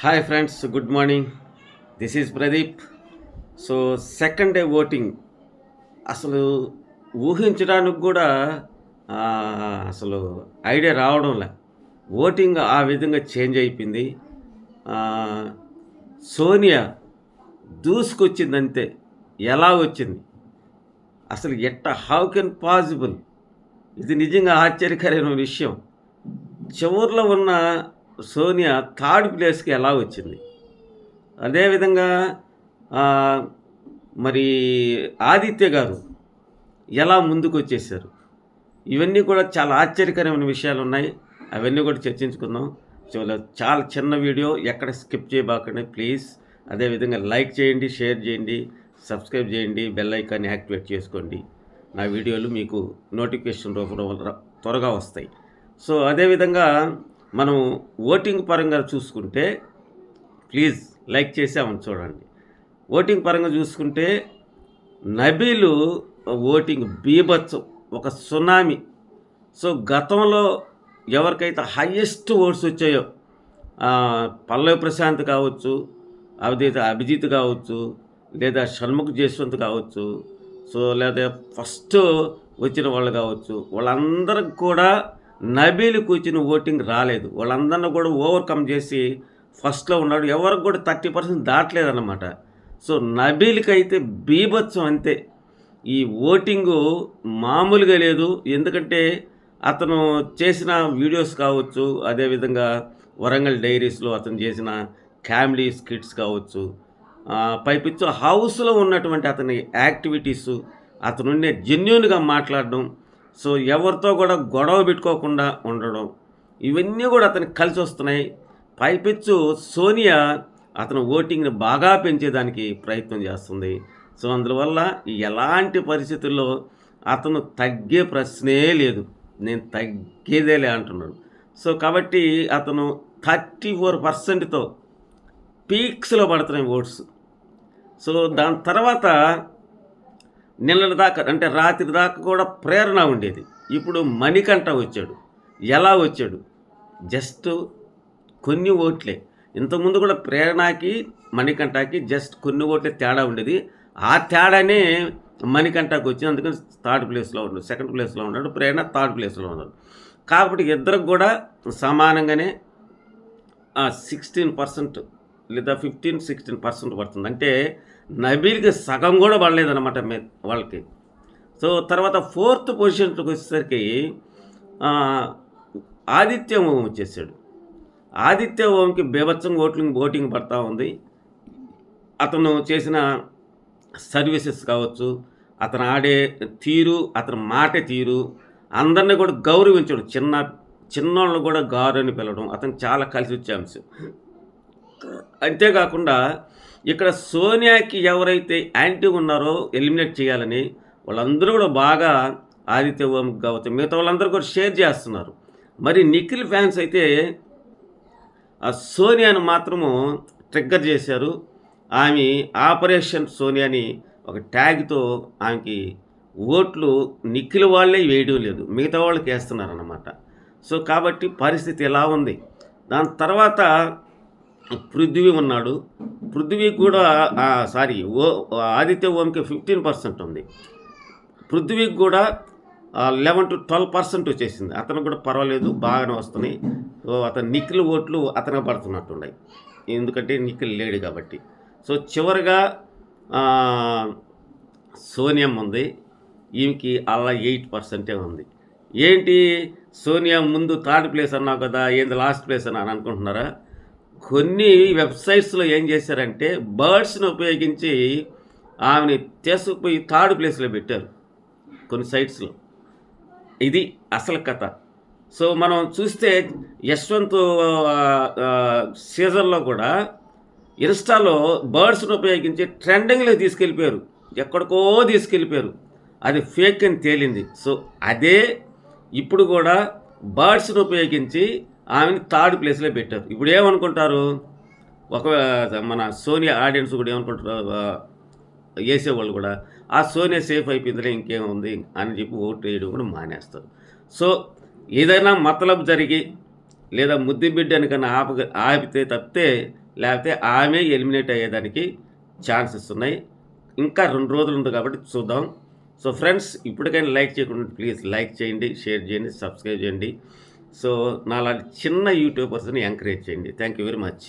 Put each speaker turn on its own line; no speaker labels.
Hi friends, good morning. This is Pradeep. So second day voting అసలు ఊహించడానికి కూడా అసలు idea రావడంలే. Voting ఆ విధంగా చేంజ్ అయిపోయింది. ఆ, సోనియా దూసుకొచ్చిందంతే. ఎలా వచ్చింది అసలు? How can possible? ఇది నిజంగా ఆశ్చర్యకరమైన విషయం. చివరిలో ఉన్న సోనియా థర్డ్ ప్లేస్కి ఎలా వచ్చింది? అదేవిధంగా ఆ, మరి ఆదిత్య గారు ఎలా ముందుకు వచ్చేసారు? ఇవన్నీ కూడా చాలా ఆశ్చర్యకరమైన విషయాలు ఉన్నాయి. అవన్నీ కూడా చర్చించుకుందాం. చాలా చిన్న వీడియో, ఎక్కడ స్కిప్ చేయబాకండి ప్లీజ్. అదేవిధంగా లైక్ చేయండి, షేర్ చేయండి, సబ్స్క్రైబ్ చేయండి, బెల్ ఐకాన్ని యాక్టివేట్ చేసుకోండి. నా వీడియోలు మీకు నోటిఫికేషన్ రూపంలో త్వరగా వస్తాయి. సో అదేవిధంగా మనం ఓటింగ్ పరంగా చూసుకుంటే ప్లీజ్ లైక్ చేసామని చూడండి. ఓటింగ్ పరంగా చూసుకుంటే నబీలు ఓటింగ్ బీభత్సం, ఒక సునామీ. సో గతంలో ఎవరికైతే హయ్యెస్ట్ ఓట్స్ వచ్చాయో, పల్లవి ప్రశాంత్ కావచ్చు, అభిజిత్ కావచ్చు, లేదా షణ్ముఖ్ జయస్వంత్ కావచ్చు, సో లేదా ఫస్ట్ వచ్చిన వాళ్ళు కావచ్చు, వాళ్ళందరికి కూడా నబీలకు వచ్చిన ఓటింగ్ రాలేదు. వాళ్ళందరినీ కూడా ఓవర్కమ్ చేసి ఫస్ట్లో ఉన్నాడు. ఎవరికి కూడా 30% దాటలేదన్నమాట. సో నబీల్కి అయితే బీభత్సం అంతే. ఈ ఓటింగు మామూలుగా లేదు. ఎందుకంటే అతను చేసిన వీడియోస్ కావచ్చు, అదేవిధంగా వరంగల్ డైరీస్లో అతను చేసిన కామెడీ స్కిట్స్ కావచ్చు, పైపిచ్చు హౌస్లో ఉన్నటువంటి అతని యాక్టివిటీసు, అతనుండే జెన్యూన్గా మాట్లాడడం, సో ఎవరితో కూడా గొడవ పెట్టుకోకుండా ఉండడం, ఇవన్నీ కూడా అతనికి కలిసి వస్తున్నాయి. పైపిచ్చు సోనియా అతను ఓటింగ్ని బాగా పెంచేదానికి ప్రయత్నం చేస్తుంది. సో అందువల్ల ఎలాంటి పరిస్థితుల్లో అతను తగ్గే ప్రశ్నే లేదు. నేను తగ్గేదేలే అంటున్నాడు. సో కాబట్టి అతను 34%తో పీక్స్లో పడుతున్నాయి ఓట్స్. సో దాని తర్వాత నిన్నటి దాకా, అంటే రాత్రి దాకా కూడా ప్రేరణ ఉండేది. ఇప్పుడు మణికంఠ వచ్చాడు. ఎలా వచ్చాడు? జస్ట్ కొన్ని ఓట్లే. ఇంతకుముందు కూడా ప్రేరణకి మణికంఠకి జస్ట్ కొన్ని ఓట్లే తేడా ఉండేది. ఆ తేడానే మణికంఠకి వచ్చింది. అందుకని థర్డ్ ప్లేస్లో ఉన్నాడు, సెకండ్ ప్లేస్లో ఉన్నాడు. ప్రేరణ థర్డ్ ప్లేస్లో ఉన్నాడు. కాబట్టి ఇద్దరికి కూడా సమానంగానే 16% లేదా 15-16% పడుతుంది. అంటే నబీల్కి సగం కూడా పడలేదన్నమాట వాళ్ళకి. సో తర్వాత ఫోర్త్ పొజిషన్కి వచ్చేసరికి ఆదిత్య ఓం వచ్చేసాడు. ఆదిత్య ఓంకి బీభత్సంగా ఓటింగ్ పడతా ఉంది. అతను చేసిన సర్వీసెస్ కావచ్చు, అతను ఆడే తీరు, అతని మాట తీరు, అందరినీ కూడా గౌరవించడం, చిన్నోళ్ళని కూడా గౌరవని పిలవడం అతను చాలా కలిసి వచ్చే అంశం. అంతేకాకుండా ఇక్కడ సోనియాకి ఎవరైతే యాంటీ ఉన్నారో ఎలిమినేట్ చేయాలని వాళ్ళందరూ కూడా బాగా ఆదిత్య ఓం కావచ్చు, మిగతా వాళ్ళందరూ కూడా షేర్ చేస్తున్నారు. మరి నిఖిల్ ఫ్యాన్స్ అయితే ఆ సోనియాను మాత్రము ట్రిగ్గర్ చేశారు. ఆమె ఆపరేషన్ సోనియాని ఒక ట్యాగ్తో ఆమెకి ఓట్లు నిఖిల్ వాళ్ళే వేయడం లేదు, మిగతా వాళ్ళకి వేస్తున్నారన్నమాట. సో కాబట్టి పరిస్థితి ఎలా ఉంది? దాని తర్వాత పృథ్వీ ఉన్నాడు. పృథ్వీ కూడా ఆదిత్య ఓంకి 15% ఉంది. పృథ్వీకి కూడా 11-12% వచ్చేసింది. అతను కూడా పర్వాలేదు, బాగానే వస్తున్నాయి. సో అతను నిఖిల్ ఓట్లు అతనికి పడుతున్నట్టున్నాయి, ఎందుకంటే నిఖిల్ లేడు కాబట్టి. సో చివరిగా సోనియా ఉంది. ఈమెకి అలా 8% ఉంది. ఏంటి సోనియా ముందు థర్డ్ ప్లేస్ అన్నావు కదా, ఏంది లాస్ట్ ప్లేస్ అని అనుకుంటున్నారా? కొన్ని వెబ్సైట్స్లో ఏం చేశారంటే బర్డ్స్ని ఉపయోగించి ఆమెని తీసుకుపోయి థర్డ్ ప్లేస్లో పెట్టారు కొన్ని సైట్స్లో. ఇది అసలు కథ. సో మనం చూస్తే యశ్వంత్ సీజన్లో కూడా ఇన్స్టాలో బర్డ్స్ను ఉపయోగించి ట్రెండింగ్లో తీసుకెళ్ళిపోయారు, ఎక్కడికో తీసుకెళ్ళిపోయారు. అది ఫేక్ అని తేలింది. సో అదే ఇప్పుడు కూడా బర్డ్స్ను ఉపయోగించి ఆమెని థర్డ్ ప్లేస్లో పెట్టారు. ఇప్పుడు ఏమనుకుంటారు, ఒక మన సోనియా ఆడియన్స్ కూడా ఏమనుకుంటారు, వేసేవాళ్ళు కూడా ఆ సోనియా సేఫ్ అయిపోయిందిలే ఇంకేముంది అని చెప్పి ఓటు వేయడం కూడా మానేస్తారు. సో ఏదైనా మతలబు జరిగి లేదా ముద్దు బిడ్డని కన్నా ఆపితే తప్పితే లేకపోతే ఆమె ఎలిమినేట్ అయ్యేదానికి ఛాన్సెస్ ఉన్నాయి. ఇంకా 2 రోజులు ఉంది కాబట్టి చూద్దాం. సో ఫ్రెండ్స్, ఇప్పటికైనా లైక్ చేయకుండా ప్లీజ్ లైక్ చేయండి, షేర్ చేయండి, సబ్స్క్రైబ్ చేయండి. సో నాలాంటి చిన్న యూట్యూబర్స్ని ఎంకరేజ్ చేయండి. Thank you very much.